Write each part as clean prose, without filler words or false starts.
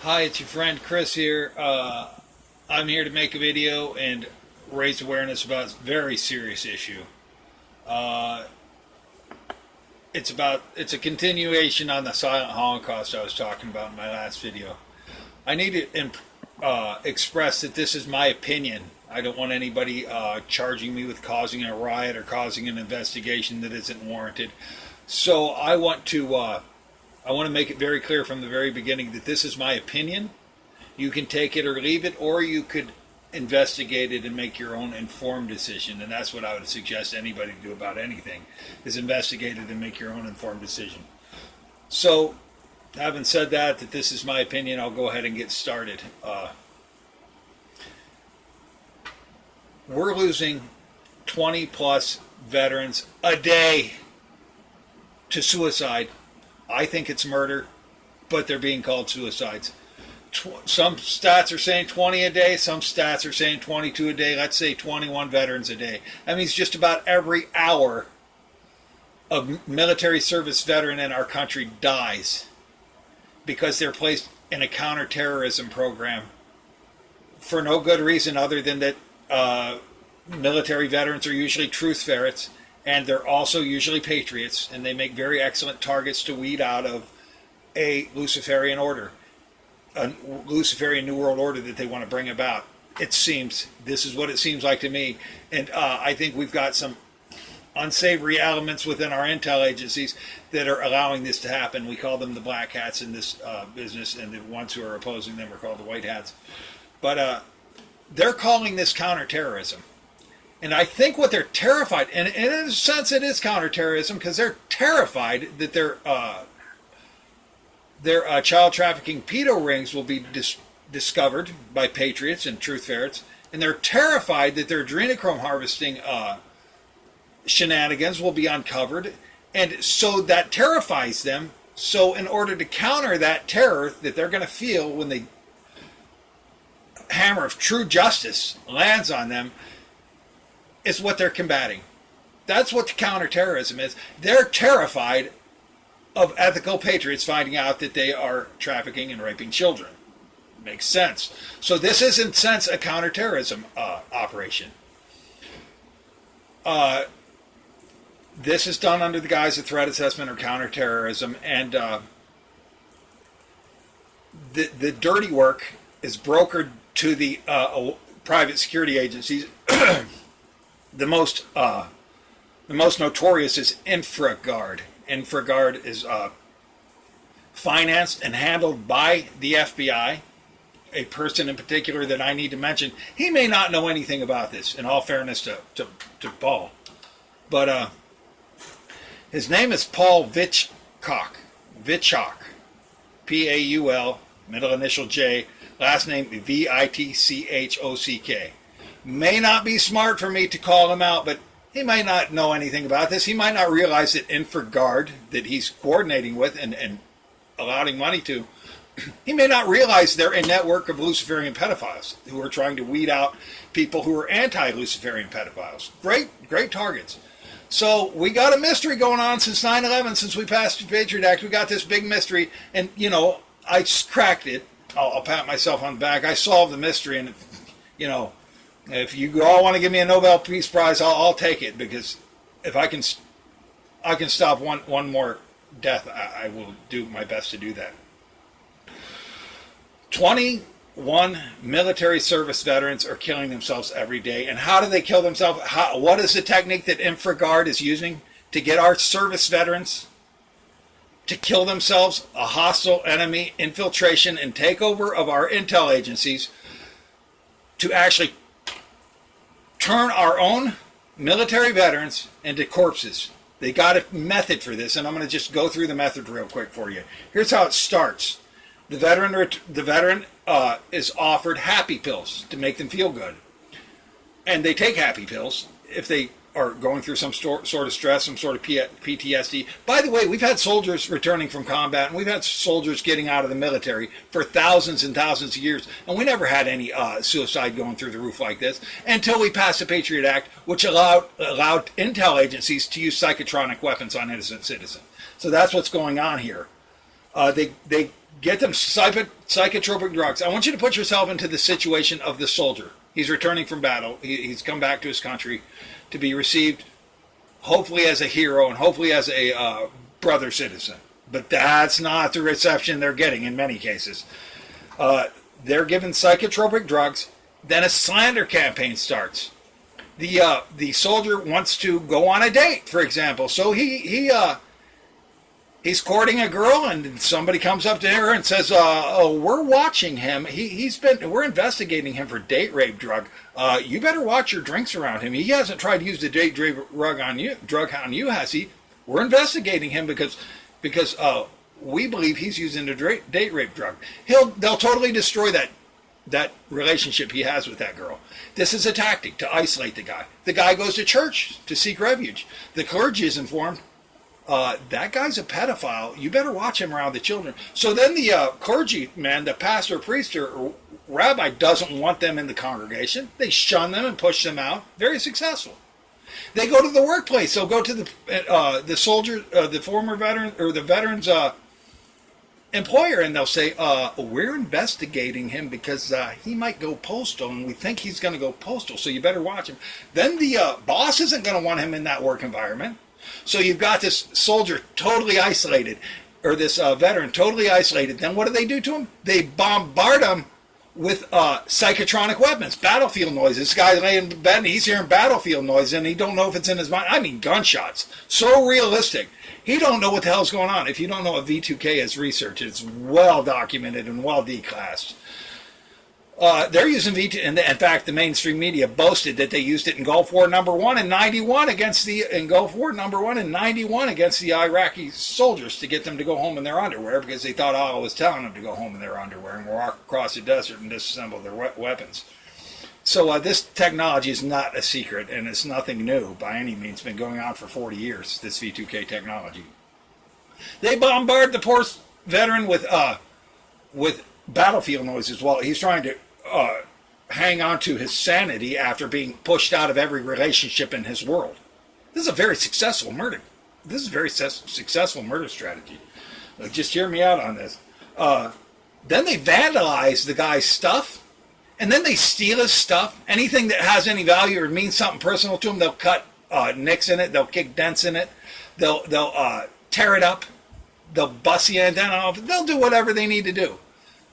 Hi, it's your friend Chris here. I'm here to make a video and raise awareness about a very serious issue. Uh, it's a continuation on the silent Holocaust I was talking about in my last video. I need to express that this is my opinion. I don't want anybody charging me with causing a riot or causing an investigation that isn't warranted. So I want to make it very clear from the very beginning that this is my opinion. You can take it or leave it, or you could investigate it and make your own informed decision. And that's what I would suggest anybody do about anything, is investigate it and make your own informed decision. So, having said that this is my opinion, I'll go ahead and get started. We're losing 20 plus veterans a day to suicide. I think it's murder, but they're being called suicides. Some stats are saying 20 a day, some stats are saying 22 a day. Let's say 21 veterans a day. That means just about every hour a military service veteran in our country dies because they're placed in a counterterrorism program for no good reason other than that military veterans are usually truth ferrets, and they're also usually patriots, and they make very excellent targets to weed out of a Luciferian order, a Luciferian New World Order that they want to bring about. It seems, this is what it seems like to me, and I think we've got some unsavory elements within our intel agencies that are allowing this to happen. We call them the black hats in this business, and the ones who are opposing them are called the white hats. But they're calling this counterterrorism. And I think what they're terrified, and in a sense it is counterterrorism, because they're terrified that their child trafficking pedo rings will be discovered by patriots and truth ferrets, and they're terrified that their adrenochrome harvesting shenanigans will be uncovered, and so that terrifies them. So in order to counter that terror that they're going to feel when the hammer of true justice lands on them, is what they're combating. That's what the counterterrorism is. They're terrified of ethical patriots finding out that they are trafficking and raping children. Makes sense. So this is in a sense a counterterrorism operation. This is done under the guise of threat assessment or counterterrorism, and the dirty work is brokered to the private security agencies. The most notorious is Infragaurd. Infragaurd is financed and handled by the FBI. A person in particular that I need to mention. He may not know anything about this, in all fairness to Paul, but his name is Paul Vitchock. Vitchock, Paul, middle initial J, last name Vitchock. May not be smart for me to call him out, but he might not know anything about this. He might not realize that Infragaurd, that he's coordinating with and allowing money to, he may not realize they're a network of Luciferian pedophiles who are trying to weed out people who are anti-Luciferian pedophiles. Great targets. So we got a mystery going on since 9/11, since we passed the Patriot Act. We got this big mystery, and, I cracked it. I'll pat myself on the back. I solved the mystery, and, if you all want to give me a Nobel Peace Prize, I'll take it, because if I can stop one more death, I will do my best to do that. 21 military service veterans are killing themselves every day. And how do they kill themselves? What is the technique that Infragaurd is using to get our service veterans to kill themselves? A hostile enemy infiltration and takeover of our intel agencies to actually turn our own military veterans into corpses. They got a method for this, and I'm going to just go through the method real quick for you. Here's how it starts. The veteran is offered happy pills to make them feel good, and they take happy pills if they are going through some sort of stress, some sort of PTSD. By the way, we've had soldiers returning from combat, and we've had soldiers getting out of the military for thousands and thousands of years, and we never had any suicide going through the roof like this until we passed the Patriot Act, which allowed intel agencies to use psychotronic weapons on innocent citizens. So that's what's going on here. They Get them psychotropic drugs. I want you to put yourself into the situation of the soldier. He's returning from battle. He's come back to his country to be received, hopefully as a hero and hopefully as a brother citizen. But that's not the reception they're getting in many cases. They're given psychotropic drugs. Then a slander campaign starts. The soldier wants to go on a date, for example. So he's courting a girl, and somebody comes up to her and says, "Oh, we're watching him. We're investigating him for date rape drug. You better watch your drinks around him. He hasn't tried to use the date rape drug on you, has he? We're investigating him because we believe he's using the date rape drug. They'll totally destroy that relationship he has with that girl. This is a tactic to isolate the guy. The guy goes to church to seek refuge. The clergy is informed, that guy's a pedophile. You better watch him around the children. So then the clergyman, the pastor, priest, or rabbi doesn't want them in the congregation. They shun them and push them out. Very successful. They go to the workplace. They'll go to the soldier, the former veteran, or the veteran's employer, and they'll say, we're investigating him because he might go postal, and we think he's going to go postal, so you better watch him. Then the boss isn't going to want him in that work environment. So you've got this soldier totally isolated, or this veteran totally isolated. Then what do they do to him? They bombard him with psychotronic weapons, battlefield noises. This guy's laying in bed and he's hearing battlefield noise and he don't know if it's in his mind. I mean, gunshots. So realistic. He don't know what the hell's going on. If you don't know what V2K is research, it's well documented and well declassed. They're using V2, and in fact, the mainstream media boasted that they used it in Gulf War #1 in '91 against the Iraqi soldiers to get them to go home in their underwear because they thought Allah was telling them to go home in their underwear and walk across the desert and disassemble their weapons. So this technology is not a secret, and it's nothing new by any means. It's been going on for 40 years. This V2K technology. They bombard the poor veteran with battlefield noises while he's trying to hang on to his sanity after being pushed out of every relationship in his world. This is a very successful murder. This is a very successful murder strategy. Just hear me out on this. Then they vandalize the guy's stuff, and then they steal his stuff. Anything that has any value or means something personal to them, they'll cut nicks in it. They'll kick dents in it. They'll tear it up. They'll bust the antenna off. They'll do whatever they need to do.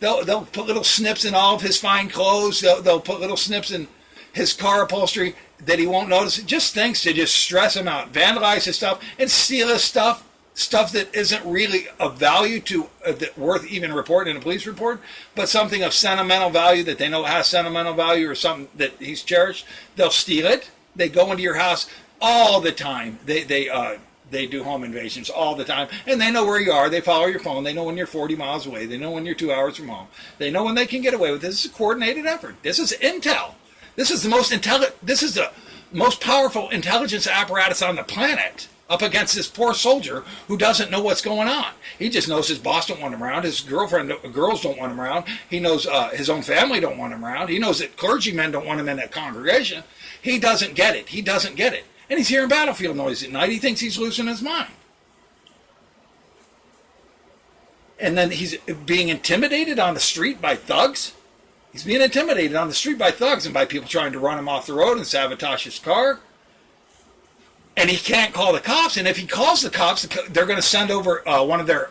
They'll put little snips in all of his fine clothes. They'll put little snips in his car upholstery that he won't notice. Just things to just stress him out. Vandalize his stuff and steal his stuff that isn't really of value to worth even reporting in a police report, but something of sentimental value that they know has sentimental value or something that he's cherished. They'll steal it. They go into your house all the time. They do home invasions all the time, and they know where you are. They follow your phone. They know when you're 40 miles away. They know when you're 2 hours from home. They know when they can get away with this. This is a coordinated effort. This is intel. This is the most powerful intelligence apparatus on the planet up against this poor soldier who doesn't know what's going on. He just knows his boss don't want him around. His girls don't want him around. He knows his own family don't want him around. He knows that clergymen don't want him in that congregation. He doesn't get it. He doesn't get it. And he's hearing battlefield noise at night. He thinks he's losing his mind. And then he's being intimidated on the street by thugs. He's being intimidated on the street by thugs and by people trying to run him off the road and sabotage his car. And he can't call the cops. And if he calls the cops, they're going to send over one of their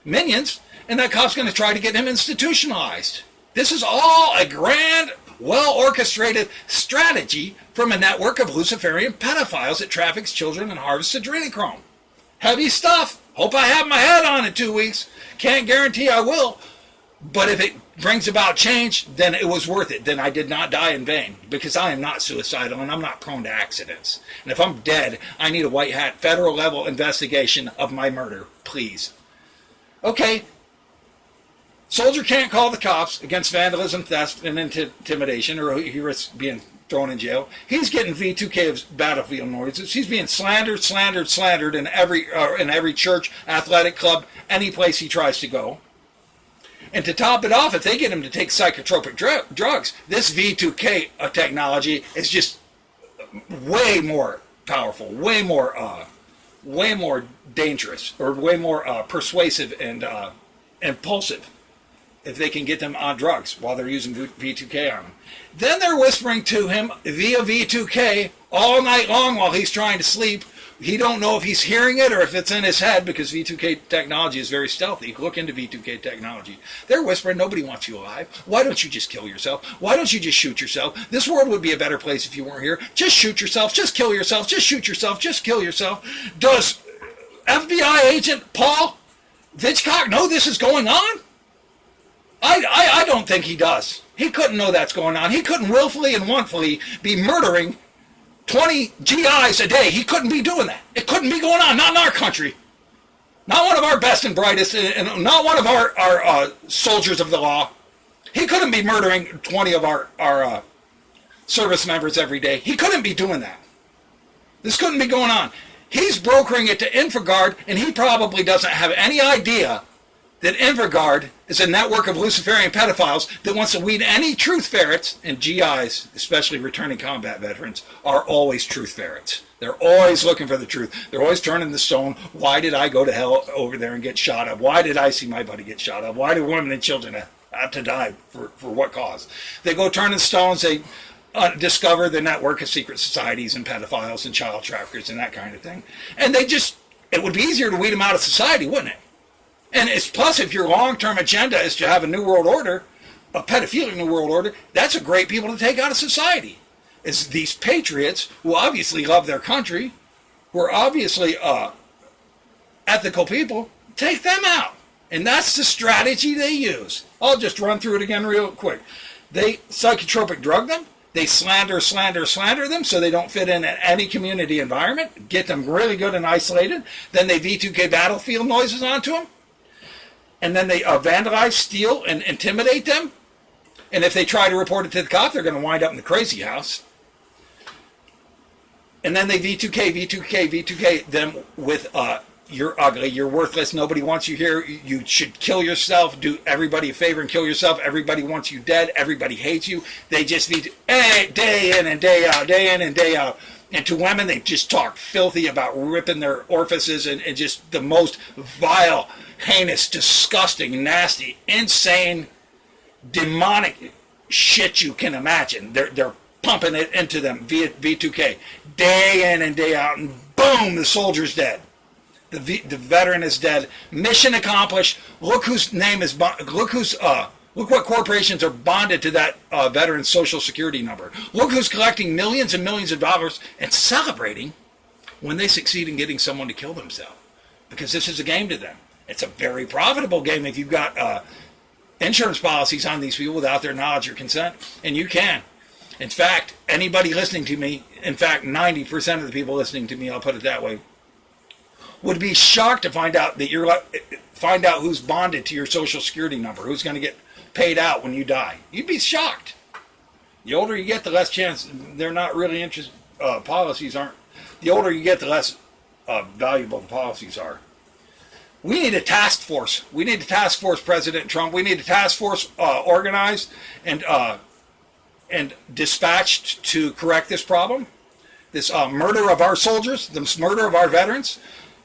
minions. And that cop's going to try to get him institutionalized. This is all a grand, well-orchestrated strategy from a network of Luciferian pedophiles that traffics children and harvests adrenochrome. Heavy stuff. Hope I have my head on in 2 weeks. Can't guarantee I will. But if it brings about change, then it was worth it. Then I did not die in vain, because I am not suicidal and I'm not prone to accidents. And if I'm dead, I need a white hat federal level investigation of my murder, please. Okay. Soldier can't call the cops against vandalism, theft, and intimidation, or he risks being thrown in jail. He's getting V2K battlefield noises. He's being slandered in every church, athletic club, any place he tries to go. And to top it off, if they get him to take psychotropic drugs, this V2K technology is just way more powerful, way more dangerous, or way more persuasive and impulsive if they can get them on drugs while they're using V2K on them. Then they're whispering to him via V2K all night long while he's trying to sleep. He don't know if he's hearing it or if it's in his head because V2K technology is very stealthy. Look into V2K technology. They're whispering, nobody wants you alive. Why don't you just kill yourself? Why don't you just shoot yourself? This world would be a better place if you weren't here. Just shoot yourself. Just kill yourself. Just shoot yourself. Just kill yourself. Does FBI agent Paul Vitchock know this is going on? I don't think he does. He couldn't know that's going on. He couldn't willfully and wantonly be murdering 20 GIs a day. He couldn't be doing that. It couldn't be going on. Not in our country. Not one of our best and brightest, and not one of our soldiers of the law. He couldn't be murdering 20 of our service members every day. He couldn't be doing that. This couldn't be going on. He's brokering it to Infragaurd, and he probably doesn't have any idea that Infragaurd is a network of Luciferian pedophiles that wants to weed any truth ferrets, and GIs, especially returning combat veterans, are always truth ferrets. They're always looking for the truth. They're always turning the stone. Why did I go to hell over there and get shot up? Why did I see my buddy get shot up? Why do women and children have to die? For what cause? They go turning stones. They discover the network of secret societies and pedophiles and child traffickers and that kind of thing. And it would be easier to weed them out of society, wouldn't it? And it's plus, if your long-term agenda is to have a new world order, a pedophilic new world order, that's a great people to take out of society. It's these patriots who obviously love their country, who are obviously ethical people, take them out. And that's the strategy they use. I'll just run through it again real quick. They psychotropic drug them. They slander them so they don't fit in any community environment. Get them really good and isolated. Then they V2K battlefield noises onto them. And then they vandalize, steal, and intimidate them. And if they try to report it to the cop, they're going to wind up in the crazy house. And then they V2K them with, you're ugly, you're worthless, nobody wants you here, you should kill yourself, do everybody a favor and kill yourself, everybody wants you dead, everybody hates you. They just day in and day out, day in and day out. And to women, they just talk filthy about ripping their orifices and just the most vile, heinous, disgusting, nasty, insane, demonic shit you can imagine. They're pumping it into them via V2K, day in and day out, and boom, the soldier's dead. The veteran is dead. Mission accomplished. Look whose name is look what corporations are bonded to that veteran's social security number. Look who's collecting millions and millions of dollars and celebrating when they succeed in getting someone to kill themselves. Because this is a game to them. It's a very profitable game if you've got insurance policies on these people without their knowledge or consent. And you can. In fact, anybody listening to me, in fact, 90% of the people listening to me, I'll put it that way, would be shocked to find out who's bonded to your social security number, who's going to get paid out when you die. You'd be shocked. The older you get, the less chance. They're not really interested. Policies aren't. The older you get, the less valuable the policies are. We need a task force. We need a task force, President Trump. We need a task force organized and dispatched to correct this problem. This murder of our soldiers, this murder of our veterans.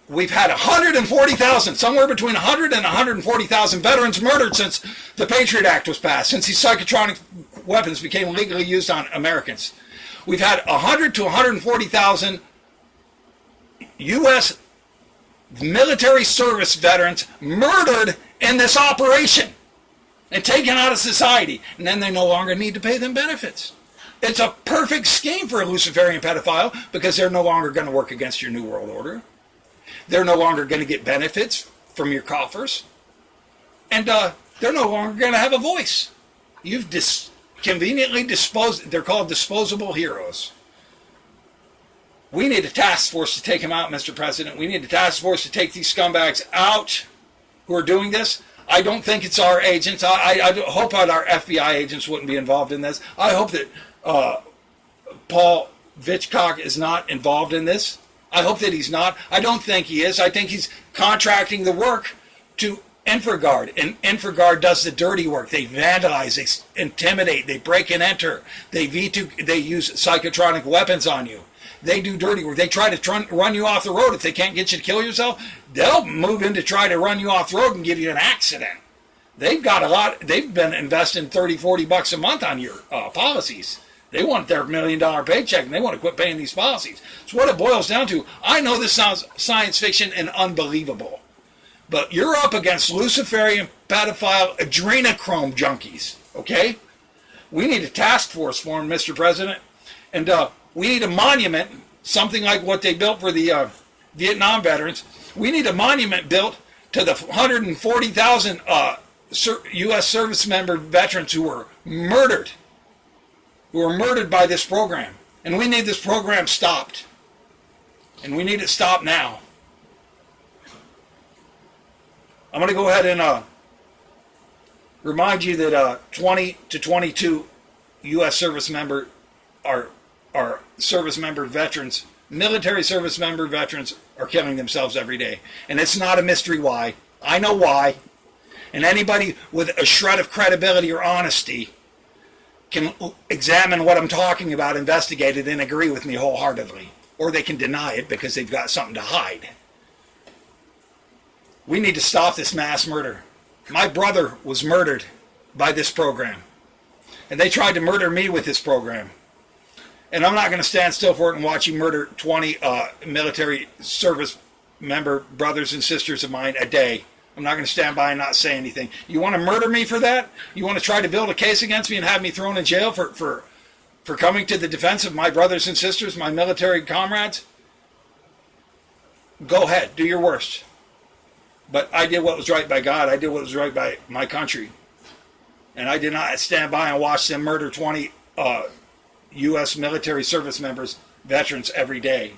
We've had 140,000, somewhere between 100 and 140,000 veterans murdered since the Patriot Act was passed, since these psychotronic weapons became legally used on Americans. We've had 100 to 140,000 U.S. military service veterans murdered in this operation and taken out of society, and then they no longer need to pay them benefits. It's a perfect scheme for a Luciferian pedophile because they're no longer going to work against your New World Order. They're no longer going to get benefits from your coffers. And they're no longer going to have a voice. You've conveniently disposed. They're called disposable heroes. We need a task force to take them out, Mr. President. We need a task force to take these scumbags out who are doing this. I don't think it's our agents. I hope that our FBI agents wouldn't be involved in this. I hope that Paul Vitchock is not involved in this. I hope that he's not. I don't think he is. I think he's contracting the work to Infragaurd, and Infragaurd does the dirty work. They vandalize, they intimidate, they break and enter, they use psychotronic weapons on you. They do dirty work. They try to run you off the road. If they can't get you to kill yourself, they'll move in to try to run you off the road and give you an accident. They've got a lot. They've been investing 30, $40 a month on your policies. They want their $1 million paycheck, and they want to quit paying these policies. So what it boils down to, I know this sounds science fiction and unbelievable, but you're up against Luciferian pedophile adrenochrome junkies, okay? We need a task force for them, Mr. President, and we need a monument, something like what they built for the Vietnam veterans. We need a monument built to the 140,000 U.S. service member veterans who were murdered by this program. And we need this program stopped. And we need it stopped now. I'm going to go ahead and remind you that 20 to 22 U.S. service member are service member veterans, military service member veterans are killing themselves every day. And it's not a mystery why. I know why. And anybody with a shred of credibility or honesty can examine what I'm talking about, investigate it, and agree with me wholeheartedly. Or they can deny it because they've got something to hide. We need to stop this mass murder. My brother was murdered by this program. And they tried to murder me with this program. And I'm not going to stand still for it and watch you murder 20 military service member brothers and sisters of mine a day. I'm not going to stand by and not say anything. You want to murder me for that? You want to try to build a case against me and have me thrown in jail for coming to the defense of my brothers and sisters, my military comrades? Go ahead. Do your worst. But I did what was right by God. I did what was right by my country. And I did not stand by and watch them murder 20 U.S. military service members, veterans, every day.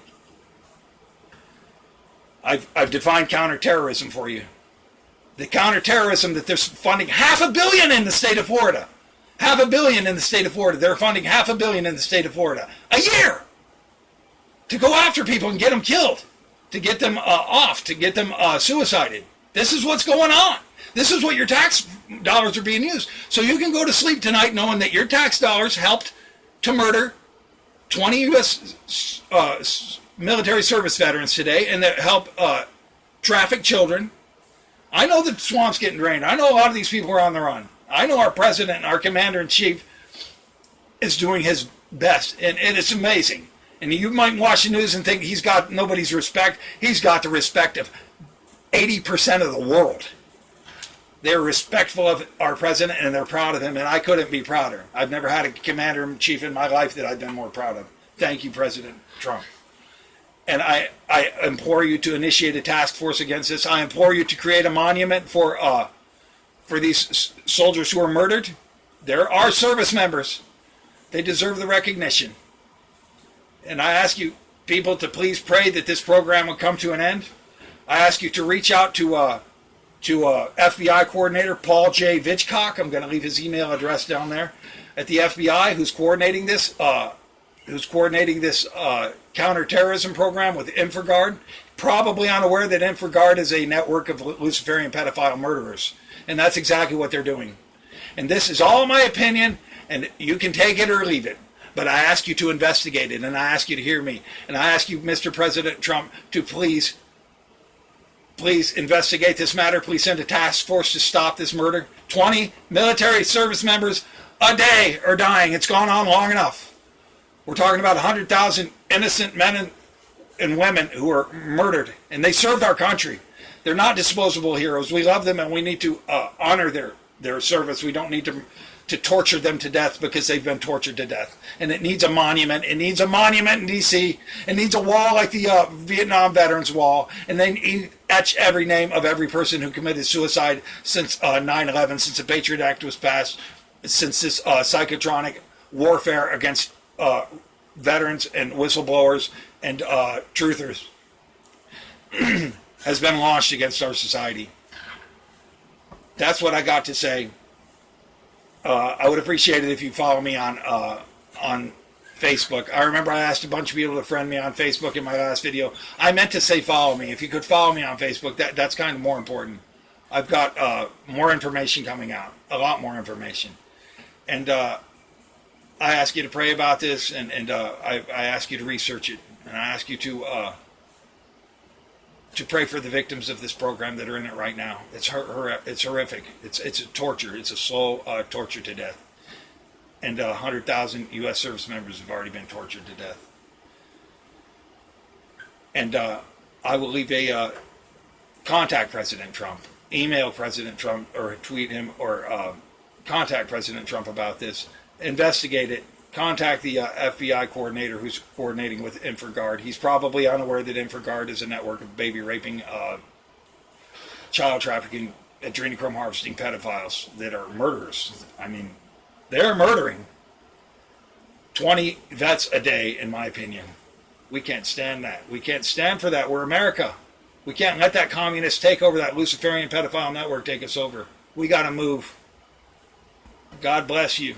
I've defined counterterrorism for you. The counterterrorism that they're funding $500 million in the state of Florida. $500 million in the state of Florida. They're funding $500 million in the state of Florida a year to go after people and get them killed, to get them off, to get them suicided. This is what's going on. This is what your tax dollars are being used. So you can go to sleep tonight knowing that your tax dollars helped to murder 20 U.S. Military service veterans today, and that help traffic children. I know the swamp's getting drained. I know a lot of these people are on the run. I know our president, our commander-in-chief, is doing his best, and it's amazing. And you might watch the news and think he's got nobody's respect. He's got the respect of 80% of the world. They're respectful of our president, and they're proud of him, and I couldn't be prouder. I've never had a commander-in-chief in my life that I've been more proud of. Thank you, President Trump. And I implore you to initiate a task force against this. I implore you to create a monument for these soldiers who are murdered. There are service members. They deserve the recognition. And I ask you, people, to please pray that this program will come to an end. I ask you to reach out to FBI coordinator Paul J Vitchock. I'm going to leave his email address down there at the FBI, who's coordinating this counterterrorism program with Infragaurd, probably unaware that Infragaurd is a network of Luciferian pedophile murderers. And that's exactly what they're doing. And this is all my opinion, and you can take it or leave it. But I ask you to investigate it, and I ask you to hear me. And I ask you, Mr. President Trump, to please investigate this matter. Please send a task force to stop this murder. 20 military service members a day are dying. It's gone on long enough. We're talking about 100,000 innocent men and women who are murdered, and they served our country. They're not disposable heroes. We love them, and we need to honor their service. We don't need to torture them to death because they've been tortured to death. And it needs a monument. It needs a monument in D.C. It needs a wall like the Vietnam Veterans Wall. And they etch every name of every person who committed suicide since 9/11, since the Patriot Act was passed, since this psychotronic warfare against veterans and whistleblowers and truthers has been launched against our society. That's what I got to say. I would appreciate it if you follow me on Facebook. I remember I asked a bunch of people to friend me on Facebook in my last video. I meant to say follow me. If you could follow me on Facebook, that's kind of more important. I've got more information coming out, a lot more information. And I ask you to pray about this, and I ask you to research it, and I ask you to to pray for the victims of this program that are in it right now. It's horrific. It's a torture. It's a slow torture to death. And 100,000 U.S. service members have already been tortured to death. And I will leave a contact President Trump, email President Trump, or tweet him, or contact President Trump about this. Investigate it. Contact the FBI coordinator who's coordinating with Infragaurd. He's probably unaware that Infragaurd is a network of baby raping, child trafficking, adrenochrome harvesting pedophiles that are murderers. I mean, they're murdering 20 vets a day, in my opinion. We can't stand that. We can't stand for that. We're America. We can't let that communist take over, that Luciferian pedophile network take us over. We got to move. God bless you.